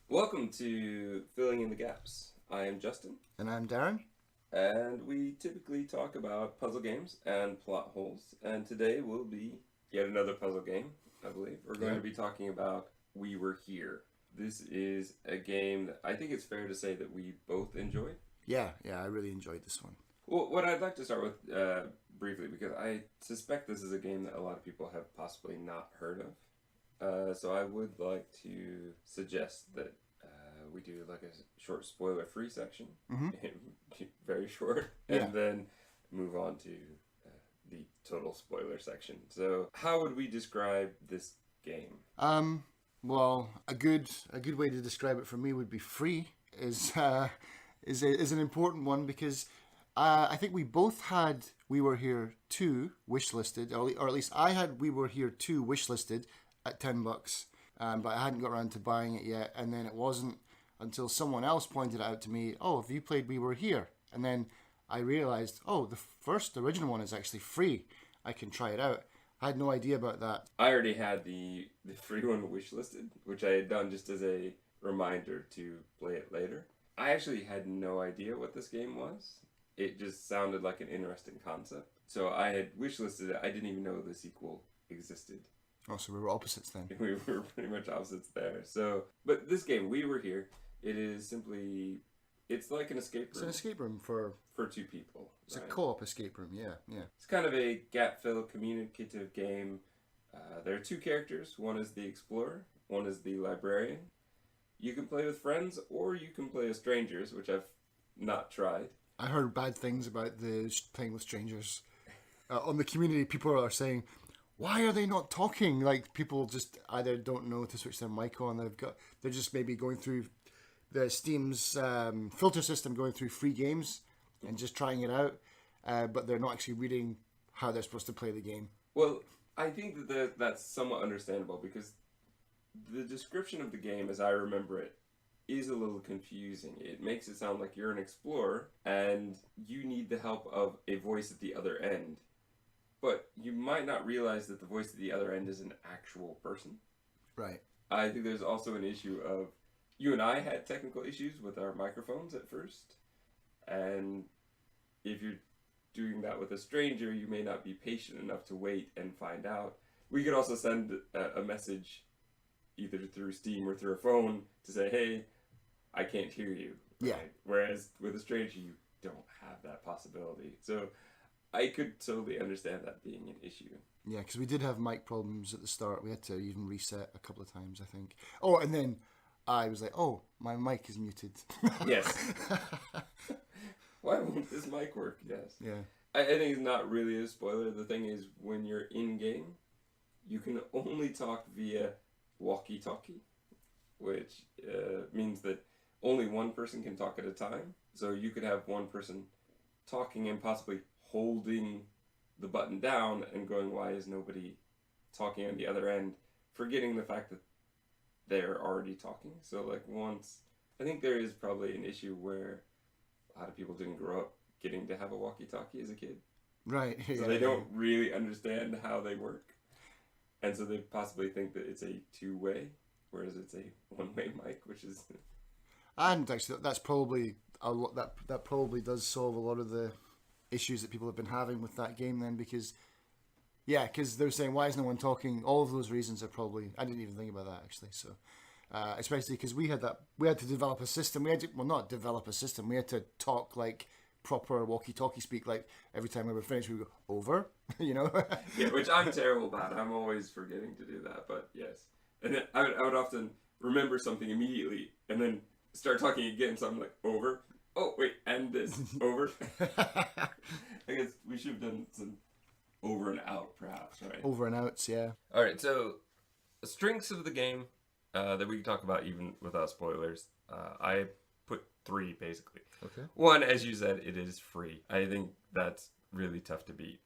Welcome to Filling in the Gaps. I am Justin, And I'm Darren. and we typically talk about puzzle games and plot holes. And today will be yet another puzzle game, I believe. We're going Yeah. to be talking about We Were Here. This is a game that I think it's fair to say that we both enjoy. Yeah, I really enjoyed this one. Well, what I'd like to start with briefly, because I suspect this is a game that a lot of people have possibly not heard of. So I would like to suggest that we do like a short spoiler-free section, Mm-hmm. very short, Yeah. and then move on to the total spoiler section. So, how would we describe this game? Well, a good way to describe it for me would be free is an important one because I think we both had We Were Here 2 wishlisted, or at least I had We Were Here 2 wishlisted at $10, but I hadn't got around to buying it yet. And then it wasn't until someone else pointed it out to me. Oh, have you played We Were Here? And then I realized, oh, the original one is actually free. I can try it out. I had no idea about that. I already had the free one wishlisted, which I had done just as a reminder to play it later. I actually had no idea what this game was. It just sounded like an interesting concept. So I had wishlisted it. I didn't even know the sequel existed. Oh, so we were opposites then. We were pretty much opposites there. So, but this game, We Were Here, it is simply, it's like an escape It's room an escape room for. for two people. It's a right? co-op escape room. Yeah. It's kind of a gap fill communicative game. There are two characters. One is the explorer, one is the librarian. You can play with friends or you can play with strangers, which I've not tried. I heard bad things about the playing with strangers. On the community, people are saying, "Why are they not talking?" Like people just either don't know to switch their mic on. They're just maybe going through the Steam's filter system, going through free games and just trying it out, but they're not actually reading how they're supposed to play the game. Well, I think that that's somewhat understandable because the description of the game, as I remember it, is a little confusing. It makes it sound like you're an explorer and you need the help of a voice at the other end. But you might not realize that the voice at the other end is an actual person. Right. I think there's also an issue of you and I had technical issues with our microphones at first. And if you're doing that with a stranger, you may not be patient enough to wait and find out. We could also send a message either through Steam or through a phone to say, hey, I can't hear you. Yeah. Whereas with a stranger, you don't have that possibility. So I could totally understand that being an issue. Yeah, because we did have mic problems at the start. We had to even reset a couple of times, I think. Oh, and then I was like, "Oh, my mic is muted." Yes. Why won't this mic work? Yes. Yeah. I think it's not really a spoiler. The thing is, when you're in game, you can only talk via walkie-talkie, which means that only one person can talk at a time. So you could have one person talking and possibly holding the button down and going, why is nobody talking on the other end, forgetting the fact that they're already talking. So like once, I think there is probably an issue where a lot of people didn't grow up getting to have a walkie-talkie as a kid. Right. So they don't really understand how they work. And so they possibly think that it's a two-way, whereas it's a one-way mic, which is... And actually, that's probably a lot. That probably does solve a lot of the issues that people have been having with that game. Then, because they're saying, why is no one talking? All of those reasons are probably. I didn't even think about that actually. So, especially because we had to develop a system. Not develop a system. We had to talk like proper walkie-talkie speak. Like every time we were finished, we would go over. You know. Yeah, which I'm terrible about. I'm always forgetting to do that. But yes, and then I would often remember something immediately, and then start talking again, so I'm like, over. Oh, wait, and this, over. I guess we should have done some over and out, perhaps, right? Over and outs, yeah. All right, so the strengths of the game that we can talk about even without spoilers, I put 3, basically. Okay. 1, as you said, it is free. I think that's really tough to beat.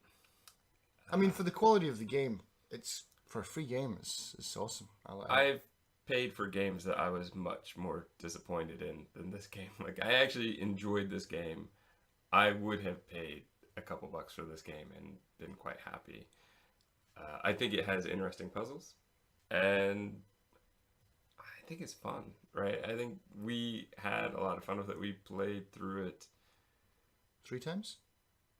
I mean, for the quality of the game, it's for a free game. It's awesome. I've paid for games that I was much more disappointed in than this game. Like, I actually enjoyed this game. I would have paid a couple bucks for this game and been quite happy. I think it has interesting puzzles, and I I think it's fun, right? I think we had a lot of fun with it. We played through it 3 times?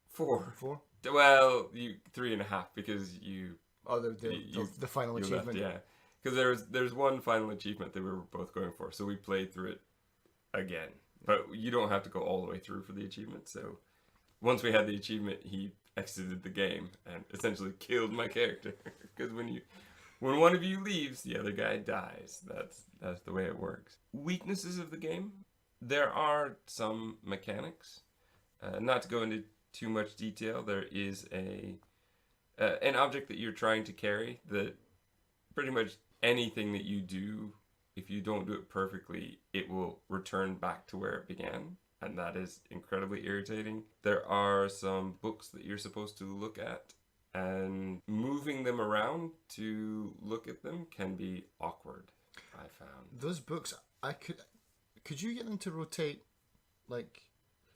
4. 4? Well, you 3.5 because you Oh, the final you achievement. left, yeah. Because there's one final achievement that we were both going for, so we played through it again. But you don't have to go all the way through for the achievement. So once we had the achievement, he exited the game and essentially killed my character. Because when one of you leaves, the other guy dies. That's the way it works. Weaknesses of the game. There are some mechanics. Not to go into too much detail, there is an object that you're trying to carry that pretty much anything that you do, if you don't do it perfectly, it will return back to where it began. And that is incredibly irritating. There are some books that you're supposed to look at, and moving them around to look at them can be awkward, I found. Those books, could you get them to rotate, like,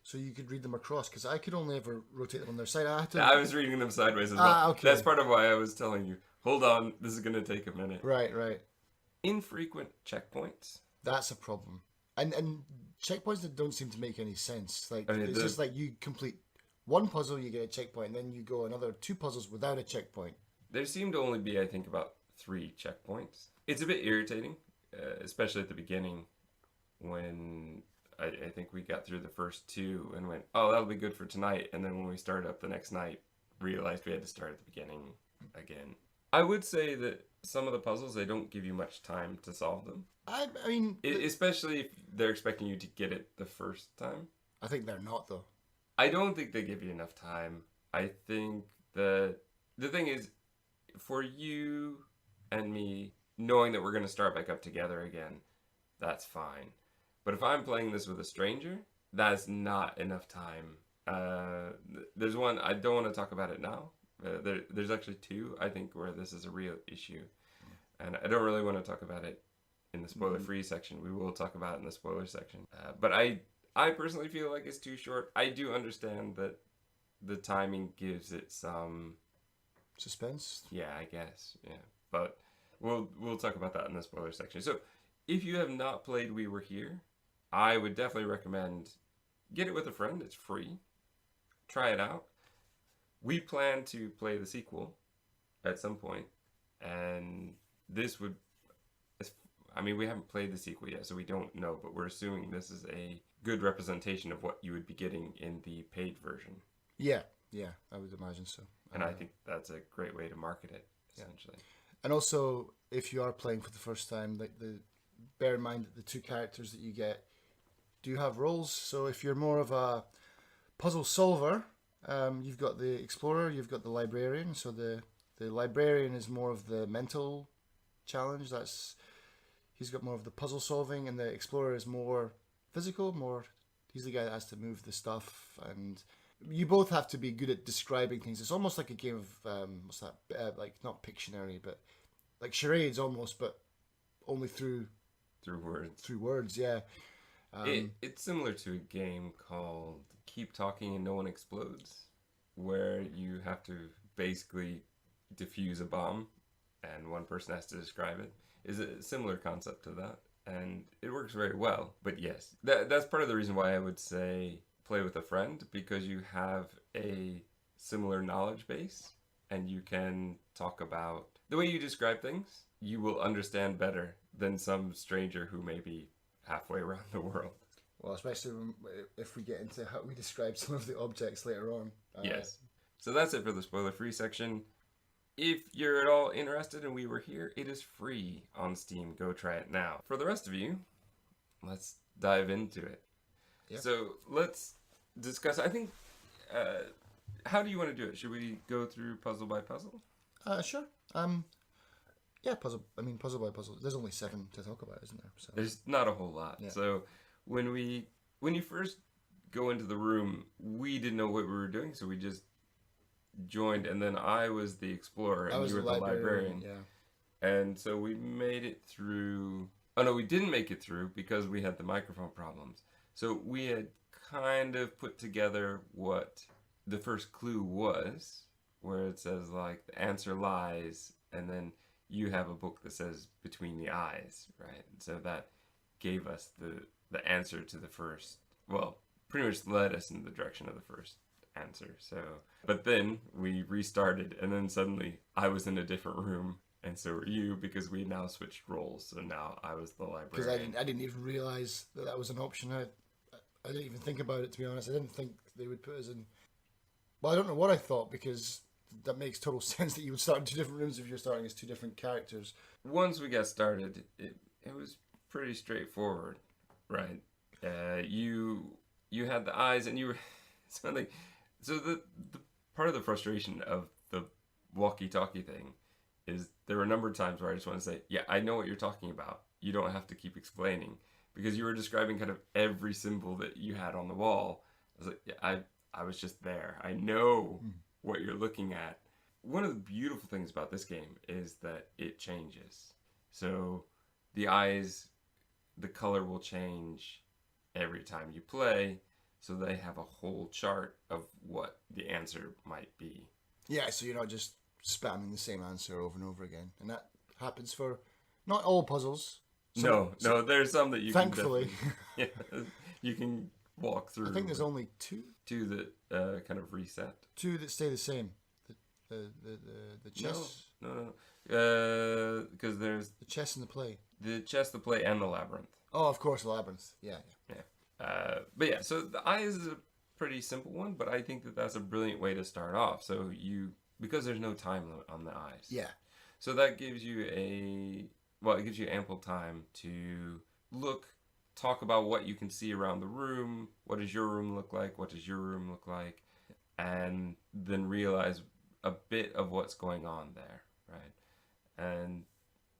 so you could read them across? Because I could only ever rotate them on their side. I was reading them sideways as well. Okay. That's part of why I was telling you, hold on, this is going to take a minute. Right. Infrequent checkpoints. That's a problem. And checkpoints that don't seem to make any sense. Like, I mean, it's just like you complete one puzzle, you get a checkpoint, and then you go another 2 puzzles without a checkpoint. There seem to only be, I think, about 3 checkpoints. It's a bit irritating, especially at the beginning when I think we got through the first 2 and went, oh, that'll be good for tonight. And then when we started up the next night, realized we had to start at the beginning again. I would say that some of the puzzles, they don't give you much time to solve them. I mean... Especially if they're expecting you to get it the first time. I think they're not, though. I don't think they give you enough time. I think the thing is, for you and me, knowing that we're going to start back up together again, that's fine. But if I'm playing this with a stranger, that's not enough time. There's one, I don't want to talk about it now. There's actually 2, I think, where this is a real issue. And I don't really want to talk about it in the spoiler-free section. We will talk about it in the spoiler section. But I personally feel like it's too short. I do understand that the timing gives it some... suspense? Yeah, I guess. Yeah. But we'll talk about that in the spoiler section. So if you have not played We Were Here, I would definitely recommend get it with a friend. It's free. Try it out. We plan to play the sequel at some point, and this would... I mean, we haven't played the sequel yet, so we don't know, but we're assuming this is a good representation of what you would be getting in the paid version. Yeah, I would imagine so. And I think that's a great way to market it, essentially. And also, if you are playing for the first time, like bear in mind that the 2 characters that you get do have roles. So if you're more of a puzzle solver, you've got the explorer, you've got the librarian. So the librarian is more of the mental challenge. He's got more of the puzzle solving, and the explorer is more physical. He's the guy that has to move the stuff, and you both have to be good at describing things. It's almost like a game of what's that? Like not Pictionary, but like charades almost, but only through words. Through words, yeah. It's similar to a game called Keep Talking and No One Explodes, where you have to basically defuse a bomb, and one person has to describe it. Is a similar concept to that, and it works very well. But yes, that's part of the reason why I would say play with a friend, because you have a similar knowledge base, and you can talk about the way you describe things. You will understand better than some stranger who may be halfway around the world. Well, especially if we get into how we describe some of the objects later on. Yes. So that's it for the spoiler-free section. If you're at all interested in We Were Here, it is free on Steam. Go try it now. For the rest of you, let's dive into it. Yep. So let's discuss, I think, how do you want to do it? Should we go through puzzle by puzzle? Sure. Yeah, puzzle by puzzle. There's only 7 to talk about, isn't there? So. There's not a whole lot. Yeah. So when you first go into the room, we didn't know what we were doing, so we just joined, and then I was the explorer and you were the librarian. Yeah. And so we made it through... Oh no, we didn't make it through because we had the microphone problems. So we had kind of put together what the first clue was, where it says like the answer lies, and then you have a book that says Between the Eyes, right? And so that gave us the answer to the first, well, pretty much led us in the direction of the first answer. So, but then we restarted, and then suddenly I was in a different room, and so were you, because we now switched roles. So now I was the librarian. Because I didn't even realize that was an option. I didn't even think about it, to be honest. I didn't think they would put us in. Well, I don't know what I thought, because that makes total sense that you would start in two different rooms if you're starting as two different characters. Once we got started, it was pretty straightforward, right? You had the eyes, and you were something. So the part of the frustration of the walkie-talkie thing is there were a number of times where I just want to say, yeah, I know what you're talking about. You don't have to keep explaining, because you were describing kind of every symbol that you had on the wall. I was like, yeah, I was just there. I know what you're looking at. One of the beautiful things about this game is that it changes. So the eyes, the color will change every time you play. So they have a whole chart of what the answer might be. Yeah, so you're not just spamming the same answer over and over again. And that happens for not all puzzles. No, there's some that you thankfully. can you can walk through. I think there's only two. Two that kind of reset. Two that stay the same. The chess. No. Because there's the chess and the play. The chess, the play, and the labyrinth. Oh, of course, the labyrinth. Yeah. But yeah, so the eyes is a pretty simple one, but I think that that's a brilliant way to start off. So because there's no time limit on the eyes. Yeah. So that gives you it gives you ample time to talk about what you can see around the room. What does your room look like? What does your room look like? And then realize a bit of what's going on there, right? And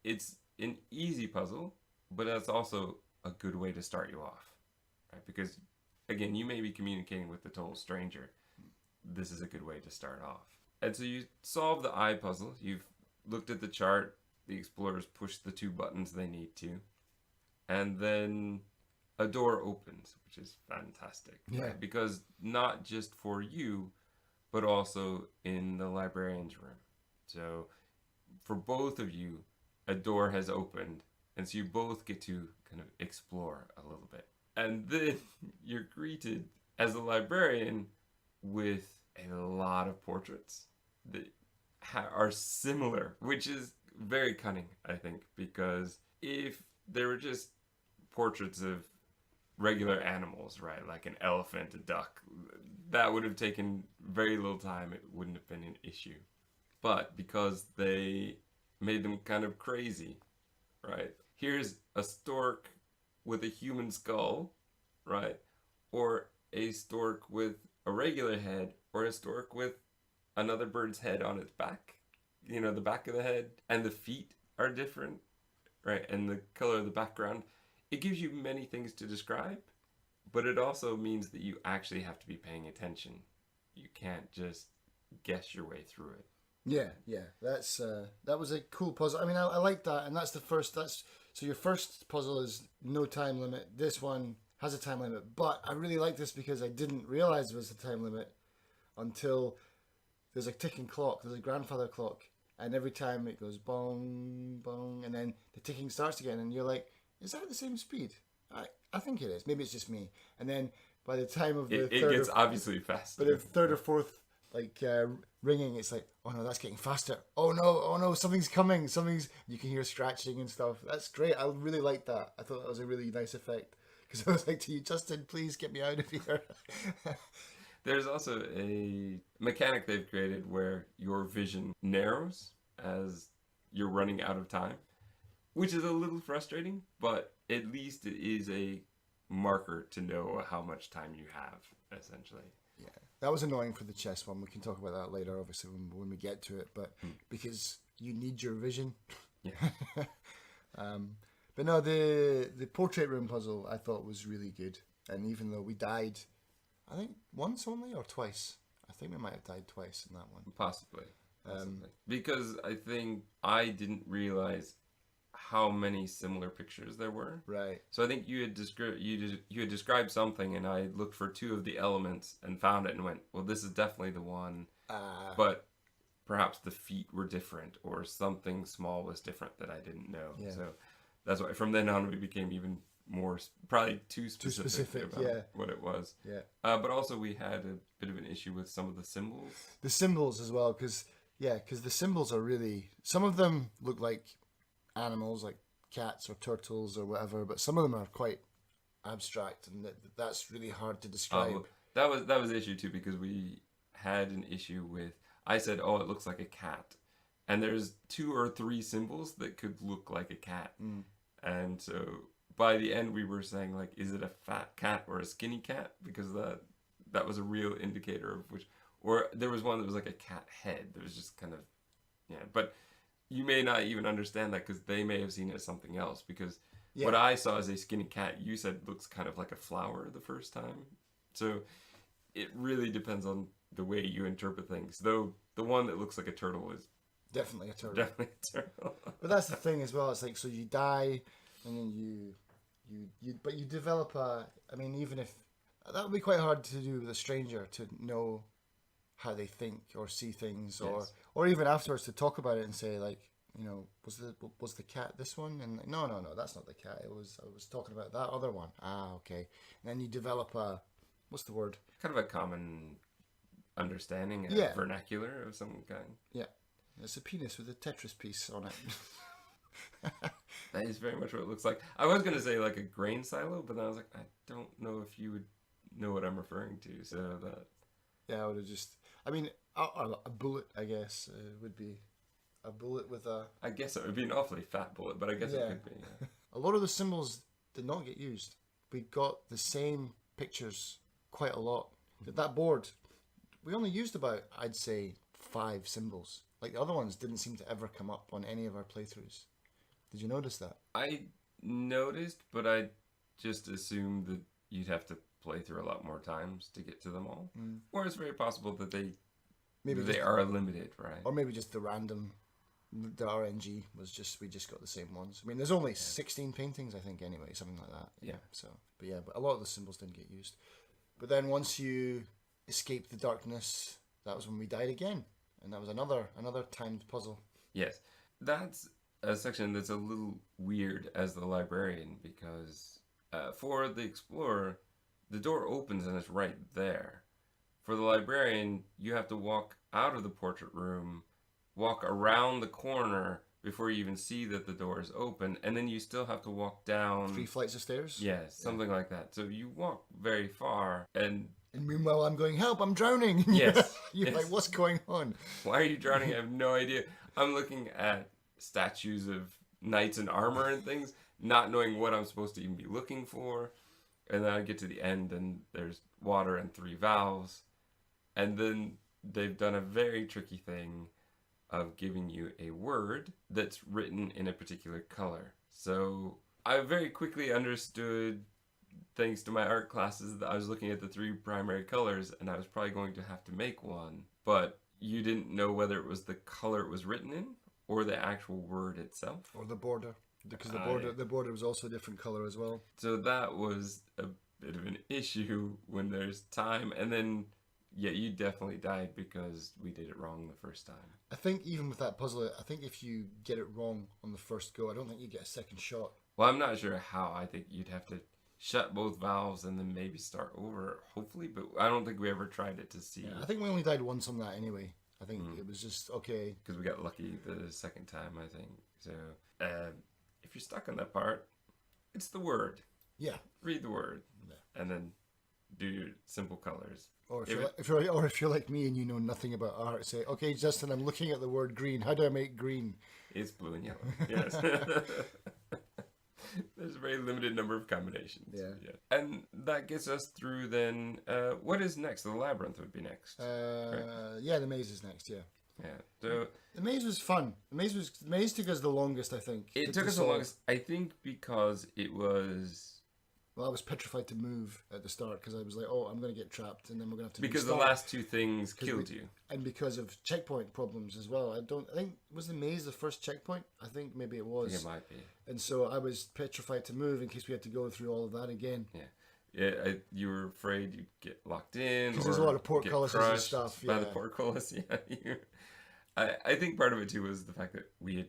it's an easy puzzle, but that's also a good way to start you off, right? Because again, you may be communicating with a total stranger. This is a good way to start off. And so you solve the eye puzzle. You've looked at the chart. The explorers push the two buttons they need to. And then a door opens, which is fantastic. Yeah. Right? Because not just for you, but also in the librarian's room. So for both of you, a door has opened. And so you both get to kind of explore a little bit. And then you're greeted as a librarian with a lot of portraits that are similar, which is very cunning, I think, because if there were just portraits of regular animals, right, like an elephant, a duck, that would have taken very little time. It wouldn't have been an issue. But because they made them kind of crazy, right? Here's a stork with a human skull, right? Or a stork with a regular head, or a stork with another bird's head on its back. You know, the back of the head, and the feet are different, right? And the color of the background. It gives you many things to describe, but it also means that you actually have to be paying attention. You can't just guess your way through it. Yeah. That was a cool puzzle. I mean, I like that, and that's the first. So your first puzzle is no time limit. This one has a time limit, but I really like this because I didn't realize there was a time limit until there's a ticking clock. There's a grandfather clock, and every time it goes bong bong, and then the ticking starts again, and you're like, is that at the same speed? I think it is. Maybe it's just me. And then by the time of the it gets obviously faster. But the third or fourth ringing, it's like, oh no, that's getting faster. Oh no, something's coming. You can hear scratching and stuff. That's great. I really like that. I thought that was a really nice effect, because I was like to you, Justin, please get me out of here. There's also a mechanic they've created where your vision narrows as you're running out of time, which is a little frustrating, but at least it is a marker to know how much time you have, essentially. Yeah, that was annoying for the chess one. We can talk about that later, obviously, when we get to it, but because you need your vision. Yeah. But no, the portrait room puzzle I thought was really good. And even though we died, I think once only or twice. I think we might have died twice in that one. Possibly. Because I think I didn't realize how many similar pictures there were. Right. So I think you had described something, and I looked for two of the elements and found it and went, well, this is definitely the one. But perhaps the feet were different or something small was different that I didn't know. Yeah. So that's why from then on we became even more, probably too specific about what it was. Yeah. But also we had a bit of an issue with some of the symbols. The symbols as well, because the symbols are really, some of them look like animals, like cats or turtles or whatever, but some of them are quite abstract, and that's really hard to describe. That was the issue too, because we had an issue with, I said, oh, it looks like a cat, and there's 2 or 3 symbols that could look like a cat, and so by the end we were saying, like, is it a fat cat or a skinny cat, because that was a real indicator of which, or there was one that was like a cat head that was just kind of, but you may not even understand that because they may have seen it as something else, because what I saw as a skinny cat, you said looks kind of like a flower the first time. So it really depends on the way you interpret things. Though the one that looks like a turtle is definitely a turtle. Definitely a turtle. But that's the thing as well. It's like, so you die, and then you develop a. I mean, even if that would be quite hard to do with a stranger, to know how they think or see things, or even afterwards to talk about it and say, like, was the cat this one? And like, no, that's not the cat. I was talking about that other one. Ah, okay. And then you develop a, what's the word? Kind of a common understanding, vernacular of some kind. Yeah, it's a penis with a Tetris piece on it. That is very much what it looks like. I was going to say like a grain silo, but then I was like, I don't know if you would know what I'm referring to. So that. Yeah, I would have just. I mean, a bullet, I guess, would be a bullet with a. I guess it would be an awfully fat bullet, but I guess it could be. Yeah. A lot of the symbols did not get used. We got the same pictures quite a lot. That board, we only used about, I'd say, 5 symbols. Like, the other ones didn't seem to ever come up on any of our playthroughs. Did you notice that? I noticed, but I just assumed that you'd have to play through a lot more times to get to them all. Or it's very possible that they are limited, right? Or maybe just the RNG was just, we just got the same ones. I mean, there's only 16 paintings, I think, anyway, something like that. Yeah. So, but a lot of the symbols didn't get used. But then once you escaped the darkness, that was when we died again, and that was another timed puzzle. Yes, that's a section that's a little weird as the librarian, because for the explorer, the door opens and it's right there. For the librarian, you have to walk out of the portrait room, walk around the corner before you even see that the door is open, and then you still have to walk down 3 flights of stairs? Yes, something like that. So you walk very far, and meanwhile I'm going, help, I'm drowning. Yes. You're like, what's going on? Why are you drowning? I have no idea. I'm looking at statues of knights in armor and things, not knowing what I'm supposed to even be looking for. And then I get to the end, and there's water and 3 valves. And then they've done a very tricky thing of giving you a word that's written in a particular color. So I very quickly understood, thanks to my art classes, that I was looking at the 3 primary colors, and I was probably going to have to make one. But you didn't know whether it was the color it was written in, or the actual word itself. Or the border. Because the border was also a different color as well. So that was a bit of an issue when there's time. And then, yeah, you definitely died because we did it wrong the first time. I think even with that puzzle, I think if you get it wrong on the first go, I don't think you get a second shot. Well, I'm not sure how. I think you'd have to shut both valves and then maybe start over, hopefully. But I don't think we ever tried it to see. Yeah, I think we only died once on that anyway. I think it was just, okay. Because we got lucky the second time, I think. So, if you're stuck on that part, it's the word. Yeah. Read the word. Yeah. And then do your simple colors. Or if you're like me and you know nothing about art, say, okay, Justin, I'm looking at the word green. How do I make green? It's blue and yellow. Yes. There's a very limited number of combinations. Yeah. And that gets us through then, what is next? The labyrinth would be next. Yeah, the maze is next, yeah. Yeah. So the maze was fun. The maze took us the longest, I think. It took us the longest, I think, because it was... Well, I was petrified to move at the start because I was like, oh, I'm going to get trapped and then we're going to have to because the last 2 things killed you. And because of checkpoint problems as well. I think, was the maze the first checkpoint? I think maybe it was. I think it might be. And so I was petrified to move in case we had to go through all of that again. Yeah. Yeah, you were afraid you'd get locked in. Because there's a lot of portcullises and stuff. By the portcullis, yeah. I think part of it too was the fact that we had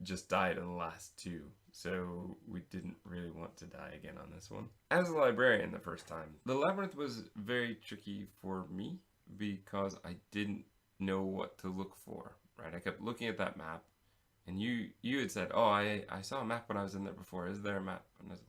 just died in the last two, so we didn't really want to die again on this one. As a librarian the first time, the labyrinth was very tricky for me because I didn't know what to look for, right? I kept looking at that map, and you had said, oh, I saw a map when I was in there before. Is there a map? And I was,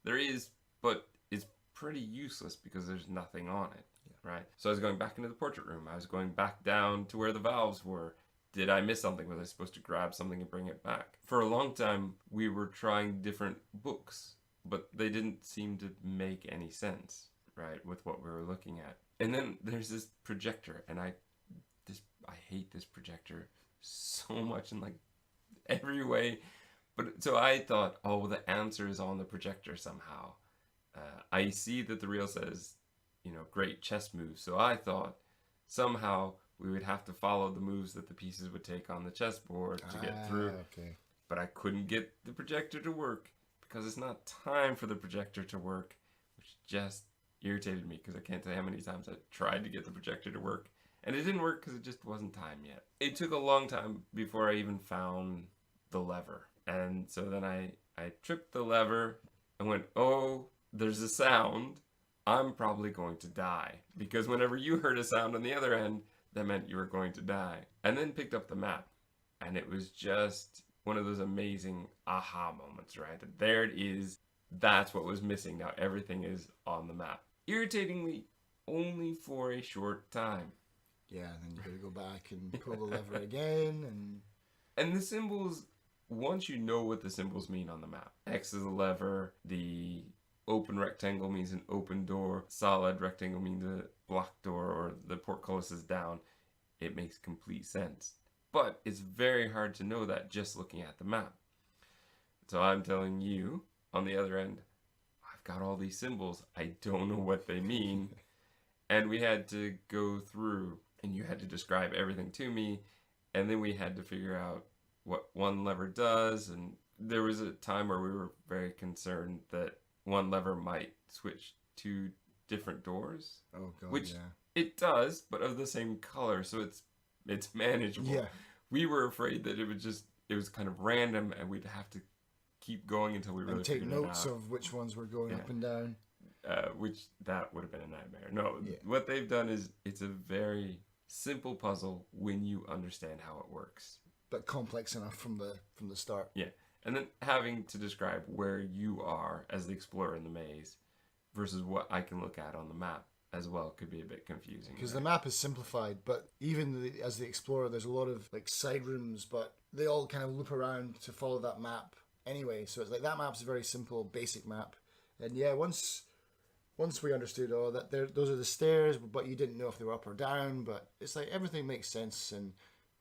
there is, but it's pretty useless because there's nothing on it, right? So I was going back into the portrait room. I was going back down to where the valves were. Did I miss something? Was I supposed to grab something and bring it back? For a long time, we were trying different books, but they didn't seem to make any sense, right, with what we were looking at. And then there's this projector, and I hate this projector so much in like every way. But so I thought, oh, the answer is on the projector somehow. I see that the reel says, great chess moves. So I thought somehow we would have to follow the moves that the pieces would take on the chessboard to get through. Okay. But I couldn't get the projector to work because it's not time for the projector to work, which just irritated me because I can't tell you how many times I tried to get the projector to work. And it didn't work because it just wasn't time yet. It took a long time before I even found the lever. And so then I tripped the lever and went, oh, there's a sound. I'm probably going to die. Because whenever you heard a sound on the other end, that meant you were going to die. And then picked up the map. And it was just one of those amazing aha moments, right? That there it is. That's what was missing. Now everything is on the map. Irritatingly, only for a short time. Yeah, and then you gotta go back and pull the lever again, and the symbols, once you know what the symbols mean on the map. X is a lever, the open rectangle means an open door, solid rectangle means a blocked door, or the portcullis is down. It makes complete sense. But it's very hard to know that just looking at the map. So I'm telling you, on the other end, I've got all these symbols. I don't know what they mean. And we had to go through, and you had to describe everything to me, and then we had to figure out what one lever does, and there was a time where we were very concerned that one lever might switch to different doors. Oh god, which yeah. It does, but of the same color, so it's manageable. Yeah. We were afraid that it was kind of random, and we'd have to keep going until we really and take figured it notes out. of which ones were going up and down. Which that would have been a nightmare. No, Yeah. What they've done is it's a very simple puzzle when you understand how it works. But complex enough from the start. Yeah, and then having to describe where you are as the explorer in the maze versus what I can look at on the map as well could be a bit confusing. Because the map is simplified, but even as the explorer, there's a lot of like side rooms, but they all kind of loop around to follow that map anyway. So it's like that map's a very simple, basic map. And yeah, once we understood, those are the stairs, but you didn't know if they were up or down. But it's like everything makes sense, and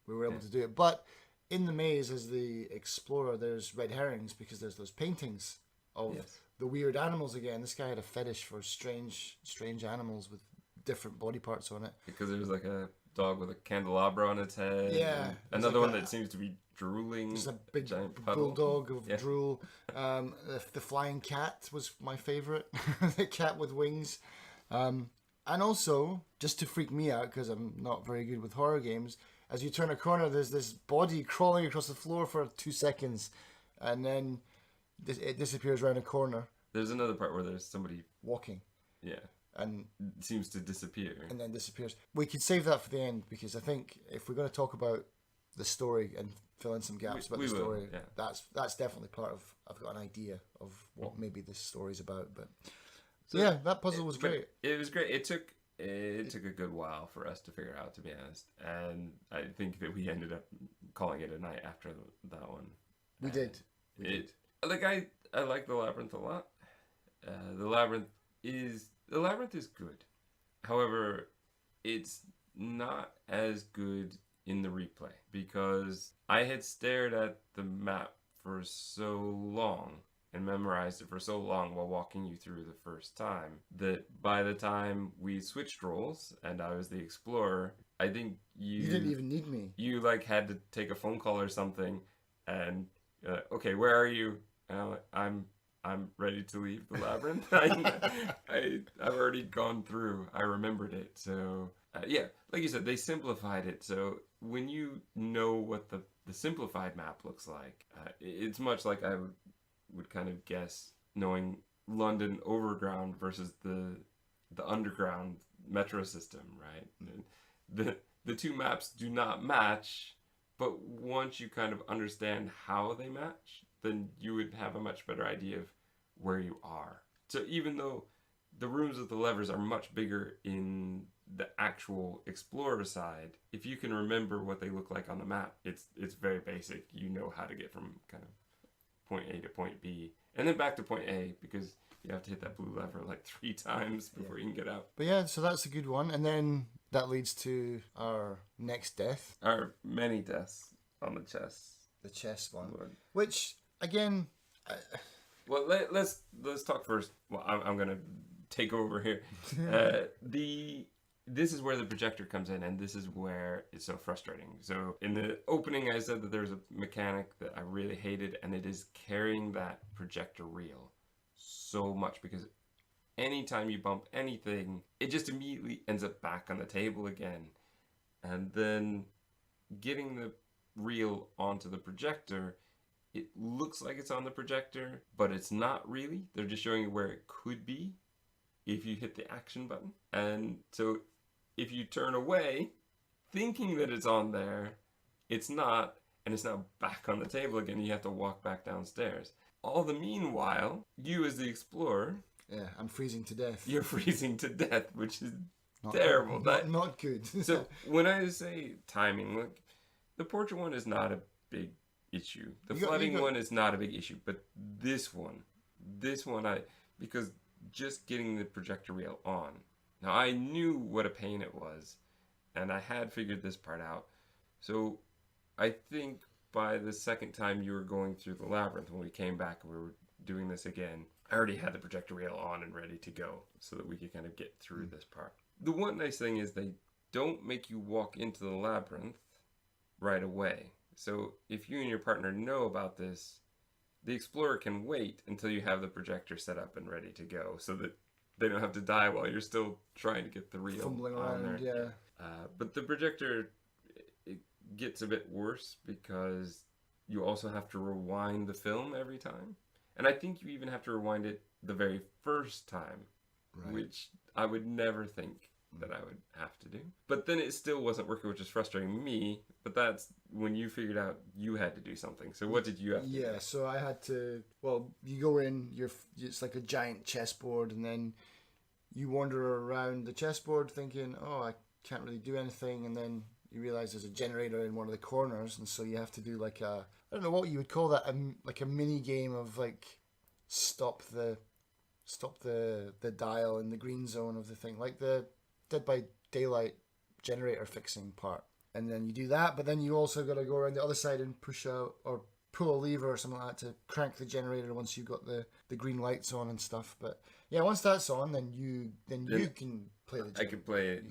we were able to do it. But in the maze, as the explorer, there's red herrings because there's those paintings of the weird animals again. This guy had a fetish for strange animals with different body parts on it. Because there's like a dog with a candelabra on its head. Yeah. Another one that seems to be drooling. There's a big giant puddle. bulldog of drool. The flying cat was my favorite. The cat with wings. And also, just to freak me out, because I'm not very good with horror games, as you turn a corner, there's this body crawling across the floor for 2 seconds, and then it disappears around a corner. There's another part where there's somebody walking. Yeah. And it seems to disappear. And then disappears. We could save that for the end, because I think if we're going to talk about the story and fill in some gaps about the story, that's definitely part of. I've got an idea of what maybe this story's about, but so yeah, that puzzle was great. It was great. It took a good while for us to figure out, to be honest, and I think that we ended up calling it a night after that one. We did. Like I like the labyrinth a lot. The labyrinth is good. However, it's not as good in the replay because I had stared at the map for so long and memorized it for so long while walking you through the first time that by the time we switched roles and I was the explorer, I think you didn't even need me. You like had to take a phone call or something, and okay, where are you? I'm ready to leave the labyrinth. I've already gone through. I remembered it. So yeah, like you said, they simplified it. So when you know what the simplified map looks like, it's much like I would kind of guess knowing London Overground versus the underground metro system, right? The two maps do not match, but once you kind of understand how they match, then you would have a much better idea of where you are. So even though the rooms with the levers are much bigger in the actual explorer side, if you can remember what they look like on the map, it's very basic. You know how to get from kind of point A to point B and then back to point A, because you have to hit that blue lever like 3 times before you can get out. But yeah, so that's a good one. And then that leads to our next death. Our many deaths on the chess. The chess one. Lord. Which, again... Well, let's talk first. Well, I'm going to take over here. This is where the projector comes in, and this is where it's so frustrating. So in the opening, I said that there's a mechanic that I really hated, and it is carrying that projector reel so much, because anytime you bump anything, it just immediately ends up back on the table again. And then getting the reel onto the projector, it looks like it's on the projector, but it's not really. They're just showing you where it could be if you hit the action button. And so if you turn away thinking that it's on there, it's not, and it's now back on the table again. You have to walk back downstairs. All the meanwhile, you as the explorer... Yeah, I'm freezing to death. You're freezing to death, which is Not terrible. Not good. So when I say timing, look, the portrait one is not a big issue. The flooding one is not a big issue, but this one, because just getting the projector reel on. Now, I knew what a pain it was, and I had figured this part out. So I think by the second time you were going through the labyrinth, when we came back and we were doing this again, I already had the projector reel on and ready to go so that we could kind of get through this part. The one nice thing is they don't make you walk into the labyrinth right away. So if you and your partner know about this, the explorer can wait until you have the projector set up and ready to go, so that they don't have to die while you're still trying to get the reel fumbling on around, there. yeah. But the projector, it gets a bit worse because you also have to rewind the film every time. And I think you even have to rewind it the very first time, Right. which I would never think that I would have to do. But then it still wasn't working, which is frustrating me. But that's when you figured out you had to do something. So what did you have to do? Yeah, so I had to... Well, you go in, it's like a giant chessboard, and then you wander around the chessboard thinking, oh, I can't really do anything, and then you realize there's a generator in one of the corners, and so you have to do like a... I don't know what you would call that, like a mini game of like stop the dial in the green zone of the thing, like the Dead by Daylight generator fixing part. And then you do that, but then you also got to go around the other side and push out or pull a lever or something like that to crank the generator once you've got the green lights on and stuff. But yeah, once that's on, then you can play the generator. I could play it.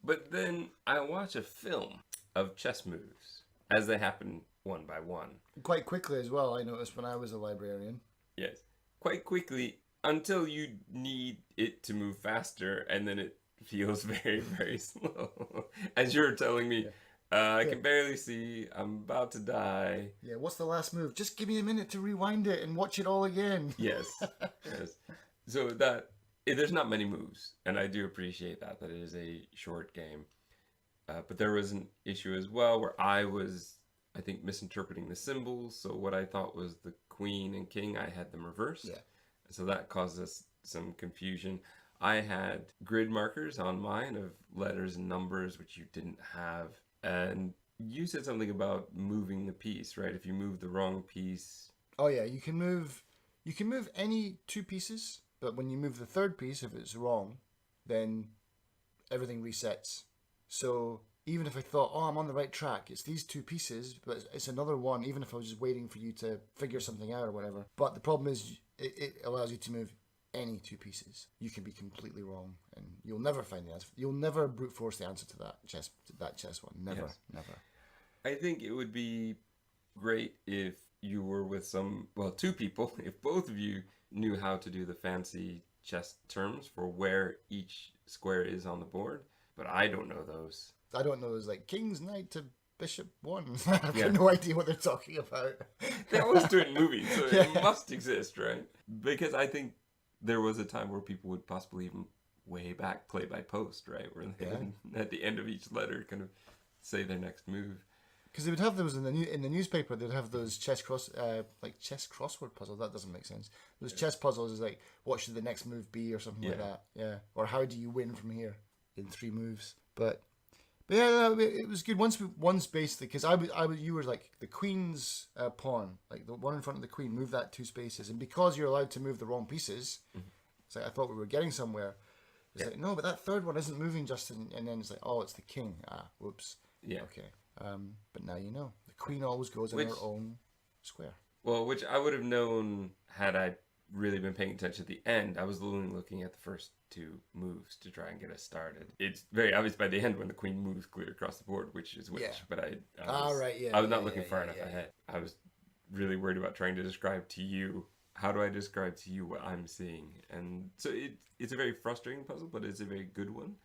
But then I watch a film of chess moves as they happen one by one. Quite quickly as well, I noticed when I was a librarian. Yes. Quite quickly, until you need it to move faster, and then it feels very, very slow. As you're telling me, I can barely see, I'm about to die. Yeah, what's the last move? Just give me a minute to rewind it and watch it all again. Yes. Yes. So there's not many moves, and I do appreciate that it is a short game. But there was an issue as well where I was, I think, misinterpreting the symbols. So what I thought was the queen and king, I had them reversed. Yeah. So that caused us some confusion. I had grid markers on mine of letters and numbers, which you didn't have. And you said something about moving the piece, right? If you move the wrong piece. Oh yeah, you can move any 2 pieces, but when you move the 3rd piece, if it's wrong, then everything resets. So even if I thought, oh, I'm on the right track, it's these 2 pieces, but it's another one, even if I was just waiting for you to figure something out or whatever. But the problem is it allows you to move any 2 pieces. You can be completely wrong, and you'll never find the answer. You'll never brute force the answer to that chess one. Never, Yes. never. I think it would be great if you were with 2 people, if both of you knew how to do the fancy chess terms for where each square is on the board, but I don't know those. I don't know. It's like king's knight to Bishop won. I've Yeah. got no idea what they're talking about. They always do it in movies, so Yeah. it must exist, right? Because I think there was a time where people would possibly even way back play by post, right? Where they would, at the end of each letter kind of say their next move. Because they would have those in the newspaper. They'd have those chess crossword puzzles. That doesn't make sense. Those chess puzzles is like, what should the next move be, or something like that. Yeah. Or how do you win from here in 3 moves? But yeah, no, it was good. Once basically, because you were like the queen's pawn, like the one in front of the queen. Move that 2 spaces, and because you're allowed to move the wrong pieces, it's like I thought we were getting somewhere. It's like, no, but that third one isn't moving, Justin. And then it's like, oh, it's the king. Ah, whoops. Yeah. Okay. But now you know. The queen always goes in her own square. Well, which I would have known had I really been paying attention at the end. I was only looking at the first 2 moves to try and get us started. It's very obvious by the end when the queen moves clear across the board, which is which. Yeah. But I I was not looking far enough ahead. I was really worried about trying to describe to you, how do I describe to you what I'm seeing? And so it's a very frustrating puzzle, but it's a very good one.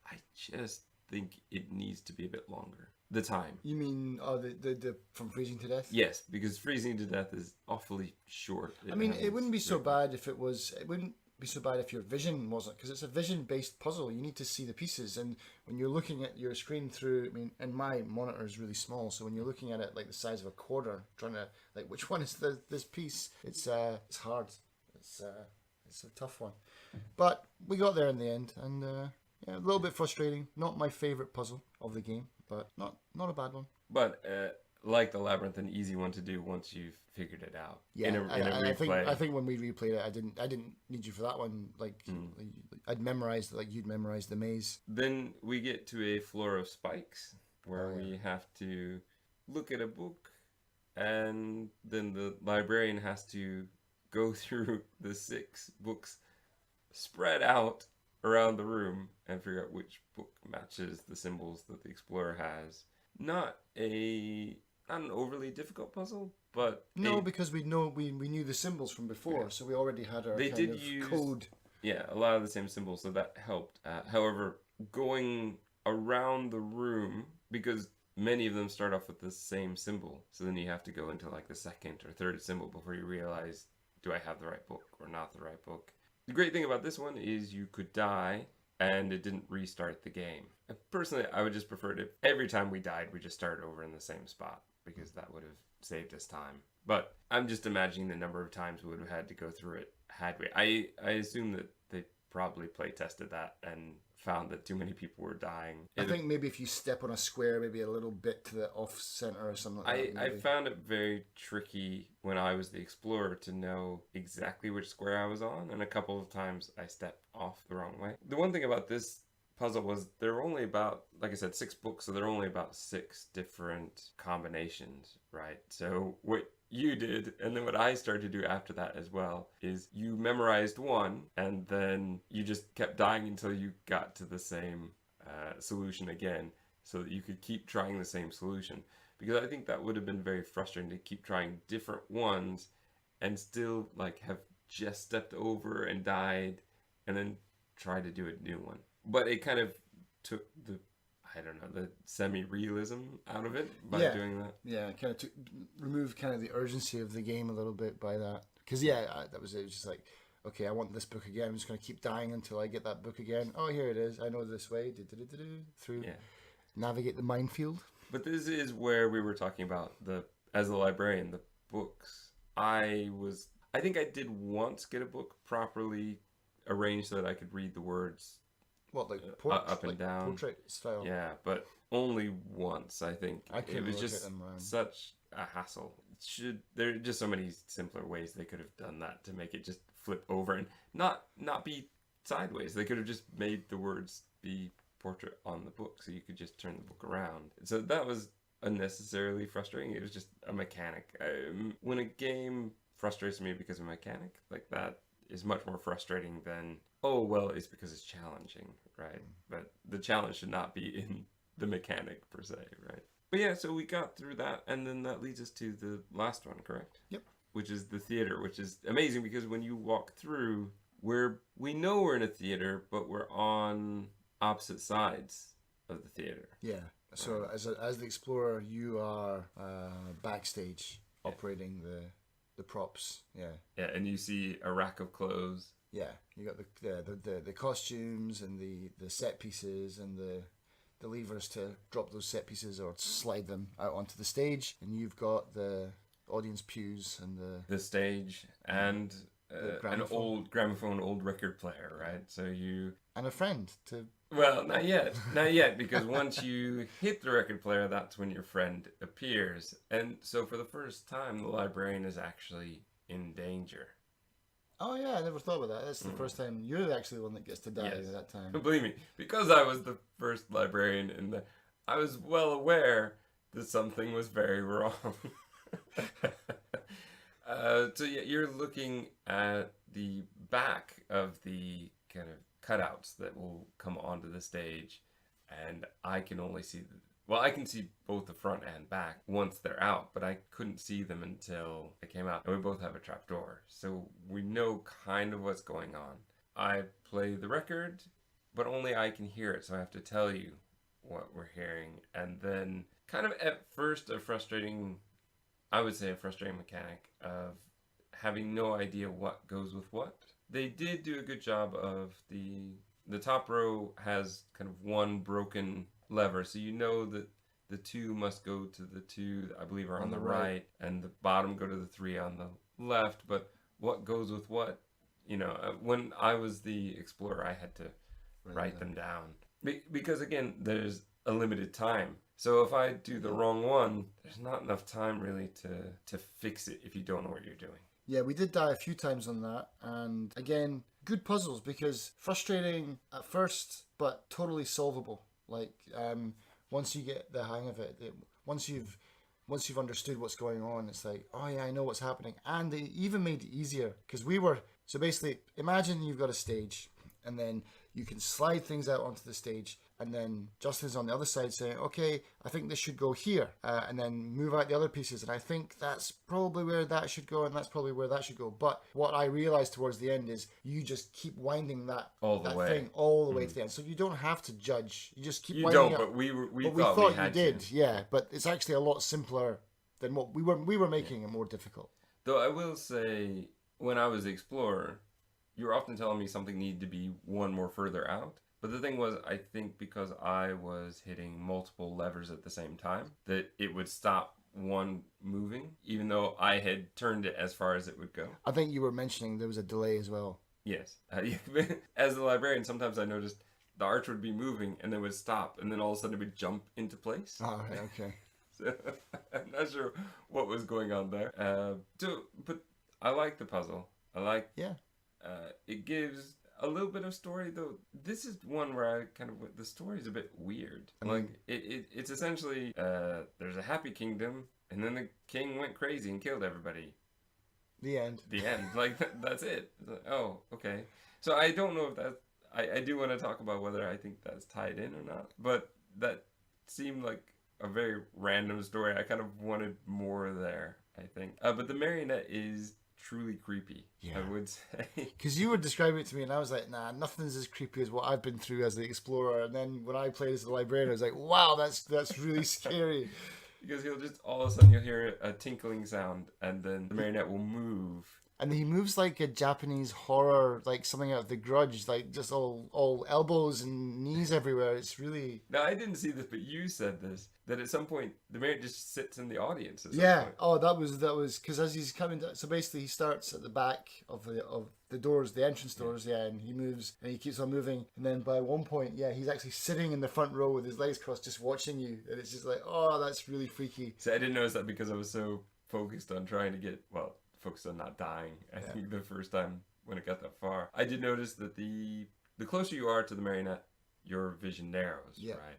I just think it needs to be a bit longer. The time. You mean the from freezing to death? Yes, because freezing to death is awfully short. I mean, it wouldn't be so bad if it was. It wouldn't be so bad if your vision wasn't, because it's a vision-based puzzle. You need to see the pieces, and when you're looking at your screen through, I mean, and my monitor is really small, so when you're looking at it like the size of a quarter, trying to like which one is this piece, it's hard. It's a tough one, but we got there in the end, and yeah, a little bit frustrating. Not my favorite puzzle of the game, but not a bad one. But like the Labyrinth, an easy one to do once you've figured it out. Yeah, in a replay. I think when we replayed it, I didn't need you for that one. Like I'd memorized, like you'd memorized the maze. Then we get to a floor of spikes where we have to look at a book, and then the librarian has to go through the 6 books spread out around the room and figure out which book matches the symbols that the explorer has. Not an overly difficult puzzle, but no, because we knew the symbols from before, so we already had our code. Yeah, a lot of the same symbols, so that helped. However, going around the room, because many of them start off with the same symbol, so then you have to go into like the second or third symbol before you realize, do I have the right book or not the right book? The great thing about this one is you could die and it didn't restart the game. And personally, I would just prefer it if every time we died, we just started over in the same spot, because that would have saved us time. But I'm just imagining the number of times we would have had to go through it had we. I assume that they probably play tested that and found that too many people were dying. I think maybe if you step on a square, maybe a little bit to the off center or something like that. I found it very tricky when I was the explorer to know exactly which square I was on, and a couple of times I stepped off the wrong way. The one thing about this puzzle was there were only about, like I said, 6 books, so there are only about 6 different combinations, right? So what you did, and then what I started to do after that as well, is you memorized one, and then you just kept dying until you got to the same solution again, so that you could keep trying the same solution. Because I think that would have been very frustrating to keep trying different ones and still like have just stepped over and died and then try to do a new one. But it kind of took the semi-realism out of it by doing that. Yeah, kind of remove kind of the urgency of the game a little bit by that. Because that was it. It was just like, okay, I want this book again. I'm just going to keep dying until I get that book again. Oh, here it is. I know this way. Through navigate the minefield. But this is where we were talking about as the librarian, the books. I think I did once get a book properly arranged so that I could read the words. What, like up and down, portrait style? Yeah, but only once. I think it was just such a hassle. There are just so many simpler ways they could have done that to make it just flip over and not be sideways. They could have just made the words be portrait on the book, so you could just turn the book around. So that was unnecessarily frustrating. It was just a mechanic. When a game frustrates me because of a mechanic, like that is much more frustrating than, oh, well, it's because it's challenging, right? But the challenge should not be in the mechanic per se, right? But yeah, so we got through that, and then that leads us to the last one, correct? Yep. Which is the theater, which is amazing because when you walk through, we know we're in a theater, but we're on opposite sides of the theater. Yeah. So as the explorer, you are backstage operating the props. Yeah. Yeah, and you see a rack of clothes. Yeah, you got the costumes and the set pieces and the levers to drop those set pieces or slide them out onto the stage, and you've got the audience pews and the stage and an gramophone. old gramophone, old record player, right? So you and a friend to. well, not yet, because once you hit the record player, that's when your friend appears, and so for the first time, the librarian is actually in danger. Oh yeah, I never thought about that. That's the first time you're actually the one that gets to die Yes. at that time. Believe me, because I was the first librarian I was well aware that something was very wrong. So yeah, you're looking at the back of the kind of cutouts that will come onto the stage, and I can only see I can see both the front and back once they're out, but I couldn't see them until they came out. And we both have a trapdoor, so we know kind of what's going on. I play the record, but only I can hear it, so I have to tell you what we're hearing. And then, kind of at first, I would say a frustrating mechanic of having no idea what goes with what. They did do a good job of the top row has kind of one broken lever, so you know that the 2 must go to the 2 I believe are on the right, and the bottom go to the 3 on the left. But what goes with what, when I was the explorer, I had to write them down because again, there's a limited time. So if I do the wrong one, there's not enough time really to fix it if you don't know what you're doing. Yeah, we did die a few times on that, and again, good puzzles because frustrating at first, but totally solvable. Like once you get the hang of it, once you've understood what's going on, it's like, oh yeah, I know what's happening. And they even made it easier because so basically, imagine you've got a stage, and then you can slide things out onto the stage, and then Justin's on the other side saying, okay, I think this should go here, and then move out the other pieces, and I think that's probably where that should go, and that's probably where that should go. But what I realized towards the end is you just keep winding that thing all the way to the end, so you don't have to judge. You just keep winding it. But we thought we you had did, to. yeah. But it's actually a lot simpler than what we were making it more difficult. Though I will say, when I was the explorer, you were often telling me something needed to be one more further out. But the thing was, I think because I was hitting multiple levers at the same time, that it would stop one moving, even though I had turned it as far as it would go. I think you were mentioning there was a delay as well. Yes. As a librarian, sometimes I noticed the arch would be moving and then would stop, and then all of a sudden it would jump into place. Oh, right, okay. So I'm not sure what was going on there. But I like the puzzle. Yeah. It gives a little bit of story, though. This is one where the story is a bit weird. It's essentially there's a happy kingdom, and then the king went crazy and killed everybody. The end. That's it. Oh, okay. So I don't know if that. I do want to talk about whether I think that's tied in or not, but that seemed like a very random story. I kind of wanted more there, I think. But the marionette is truly creepy, yeah. I would say. Because you were describing it to me, and I was like, nah, nothing's as creepy as what I've been through as the explorer. And then when I played as the librarian, I was like, wow, that's really scary. Because all of a sudden you'll hear a tinkling sound, and then the marionette will move. And he moves like a Japanese horror, like something out of The Grudge, like just all elbows and knees everywhere. It's really... Now, I didn't see this, but you said this, that at some point the marionette just sits in the audience. Yeah. Oh, that was because as he's coming down, so basically he starts at the back of the doors, the entrance doors, yeah, and he moves and he keeps on moving, and then by one point, yeah, he's actually sitting in the front row with his legs crossed, just watching you, and it's just like, oh, that's really freaky. So I didn't notice that because I was so focused on trying to focused on not dying. I think the first time when it got that far, I did notice that the closer you are to the marionette, your vision narrows, right?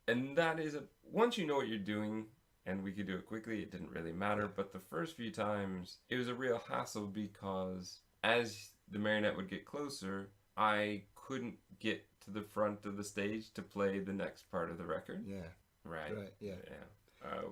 And that is once you know what you're doing, and we could do it quickly, it didn't really matter. But the first few times, it was a real hassle because as the marionette would get closer, I couldn't get to the front of the stage to play the next part of the record. Yeah. Right. Yeah.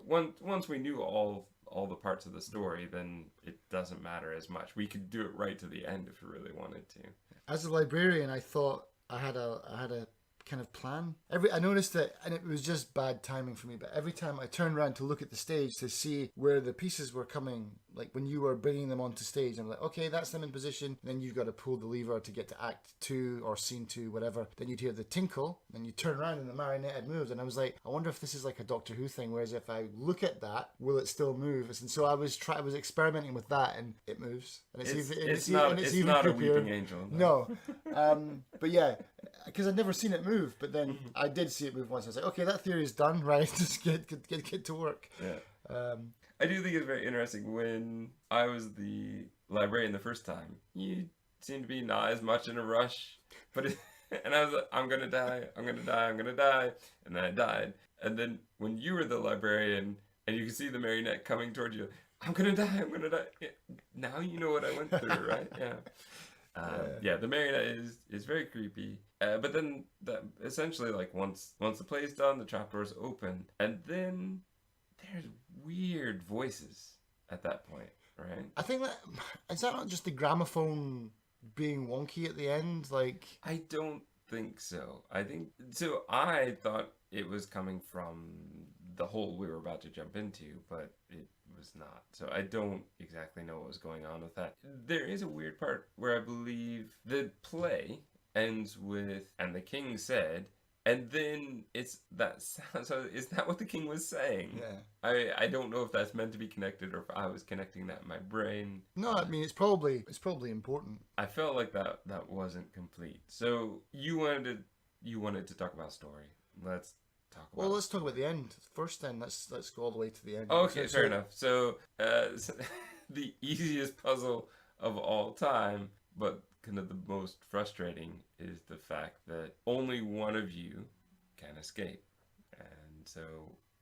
Once we knew all the parts of the story, then it doesn't matter as much. We could do it right to the end if we really wanted to. As a librarian, I thought I had a kind of plan. I noticed that, and it was just bad timing for me, but every time I turned around to look at the stage to see where the pieces were coming, like when you were bringing them onto stage, I'm like, okay, that's them in position. Then you've got to pull the lever to get to act 2 or scene 2, whatever. Then you'd hear the tinkle, then you turn around and the marionette had moved. And I was like, I wonder if this is like a Doctor Who thing, whereas if I look at that, will it still move? And so I was experimenting with that, and it moves. And It's even not a creepier. weeping angel. No. But yeah, because I'd never seen it move, but then I did see it move once. I was like, okay, that theory is done, right? Just get to work. Yeah. I do think it's very interesting. When I was the librarian the first time, you seemed to be not as much in a rush, and I was like, I'm gonna die, and then I died. And then when you were the librarian and you could see the marionette coming towards you, I'm gonna die. Yeah, now you know what I went through, right? Yeah. The marionette is very creepy. But then that essentially, like, once the play's done, the trapdoors open, and then there's weird voices at that point, right? I think is that not just the gramophone being wonky at the end? Like, I don't think so. I thought it was coming from the hole we were about to jump into, but it was not. So I don't exactly know what was going on with that. There is a weird part where I believe the play ends with, and the king said, and then it's that sound. So is that what the king was saying? yeah. I don't know if that's meant to be connected or if I was connecting that in my brain. No, I mean it's probably important. I felt like that wasn't complete. So you wanted to talk about story. Let's talk about. Well, let's talk about the end first. Then let's go all the way to the end. Okay, fair enough. So the easiest puzzle of all time, but kind of the most frustrating, is the fact that only one of you can escape, and so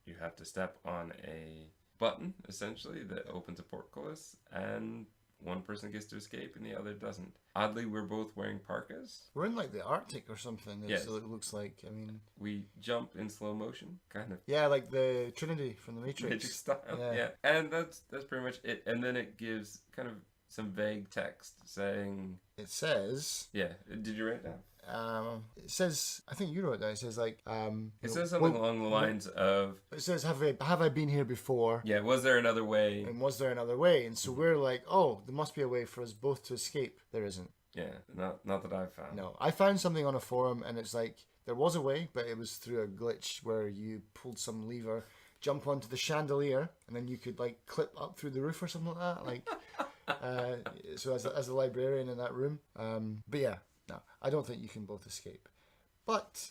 you have to step on a button essentially that opens a portcullis, and one person gets to escape and the other doesn't. Oddly, we're both wearing parkas. We're in like the Arctic or something. Yes. So it looks like. I mean, we jump in slow motion, kind of. Yeah, like the Trinity from the Matrix. Matrix style. Yeah. And that's pretty much it. And then it gives kind of some vague text saying. It says. Yeah. Did you write it down? It says, I think you wrote it down. It says like, it says something along the lines of. It says, have I been here before? Yeah. Was there another way? And was there another way? And so we're like, oh, there must be a way for us both to escape. There isn't. Yeah. Not that I've found. No, I found something on a forum, and it's like there was a way, but it was through a glitch where you pulled some lever, jump onto the chandelier, and then you could like clip up through the roof or something like that. Like, so as a librarian in that room. But yeah. No, I don't think you can both escape. But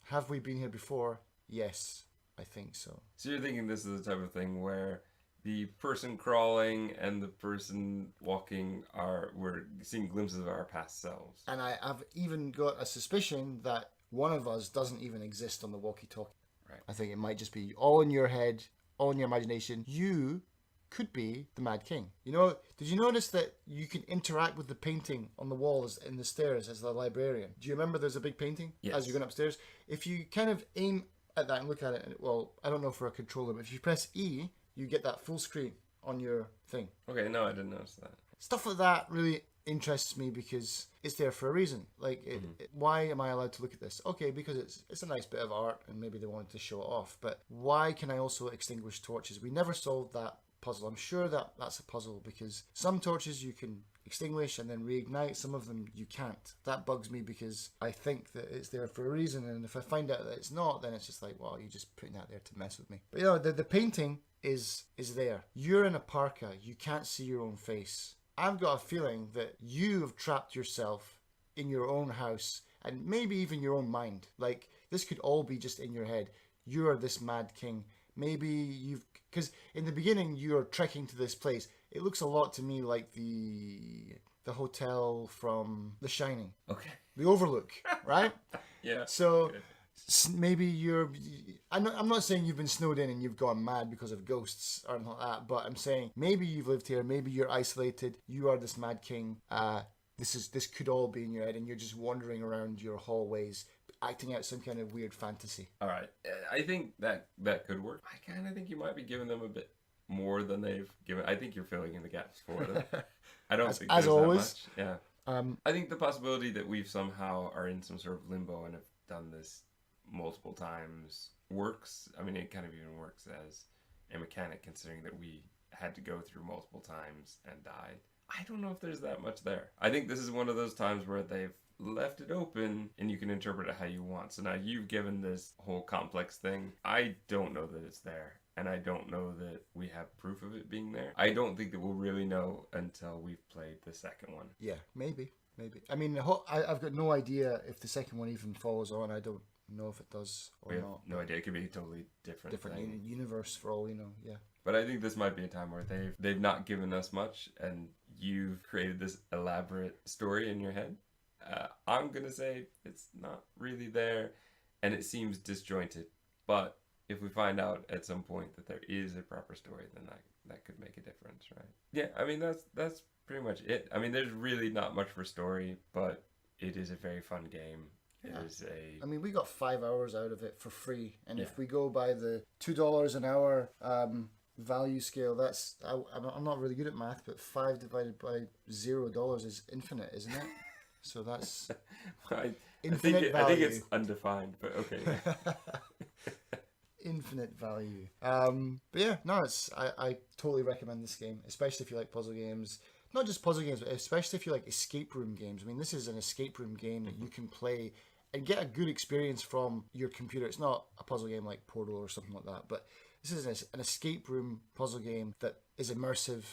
have we been here before? Yes, I think so. So you're thinking this is the type of thing where the person crawling and the person walking we're seeing glimpses of our past selves. And I've even got a suspicion that one of us doesn't even exist on the walkie-talkie. Right. I think it might just be all in your head, all in your imagination. You could be the Mad King. You know, did you notice that you can interact with the painting on the walls in the stairs as the librarian? Do you remember there's a big painting as you're going upstairs? If you kind of aim at that and look at it, well, I don't know for a controller, but if you press E, you get that full screen on your thing. Okay, no, I didn't notice that. Stuff like that really interests me because it's there for a reason. Like, why am I allowed to look at this? Okay, because it's a nice bit of art and maybe they wanted to show it off, but why can I also extinguish torches? We never solved that puzzle. I'm sure that's a puzzle because some torches you can extinguish and then reignite, some of them you can't. That bugs me because I think that it's there for a reason, and if I find out that it's not, then it's just like, well, you're just putting that there to mess with me. But you know, the painting is there. You're in a parka, you can't see your own face. I've got a feeling that you have trapped yourself in your own house and maybe even your own mind. Like, this could all be just in your head. You're this Mad King. Maybe because in the beginning you're trekking to this place. It looks a lot to me like the hotel from The Shining. Okay. The Overlook, right? Yeah. So maybe I'm not saying you've been snowed in and you've gone mad because of ghosts or anything like that, but I'm saying maybe you've lived here, maybe you're isolated, you are this Mad King. This could all be in your head and you're just wandering around your hallways acting out some kind of weird fantasy. All right. I think that could work. I kind of think you might be giving them a bit more than they've given. I think you're filling in the gaps for them. I don't think as there's always. that much. Yeah. I think the possibility that we've somehow are in some sort of limbo and have done this multiple times works. I mean, it kind of even works as a mechanic, considering that we had to go through multiple times and died. I don't know if there's that much there. I think this is one of those times where they've left it open and you can interpret it how you want. So now you've given this whole complex thing. I don't know that it's there. And I don't know that we have proof of it being there. I don't think that we'll really know until we've played the second one. Yeah, maybe. I mean, I've got no idea if the second one even follows on. I don't know if it does or We have not. no idea. It could be a totally different thing. Universe for all we know. Yeah. But I think this might be a time where they've not given us much, and you've created this elaborate story in your head. I'm gonna say it's not really there, and it seems disjointed. But if we find out at some point that there is a proper story, then that could make a difference, right? Yeah, I mean that's pretty much it. I mean, there's really not much for story, but it is a very fun game. Yeah. It is I mean, we got 5 hours out of it for free, and Yeah. if we go by the $2 an hour value scale, that's I'm not really good at math, but 5 divided by $0 is infinite, isn't it? So that's infinite value. I think it's undefined, but okay. Infinite value. But yeah, no, I totally recommend this game, especially if you like puzzle games. Not just puzzle games, but especially if you like escape room games. I mean, this is an escape room game that you can play and get a good experience from your computer. It's not a puzzle game like Portal or something like that, but this is an escape room puzzle game that is immersive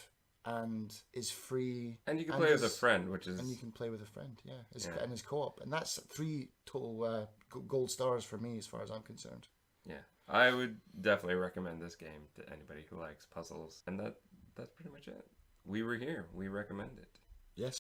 and is free. And you can play with a friend, which is... And you can play with a friend, yeah. Yeah. And it's co-op. And that's 3 total gold stars for me as far as I'm concerned. Yeah. I would definitely recommend this game to anybody who likes puzzles. And that's pretty much it. We were here. We recommend it.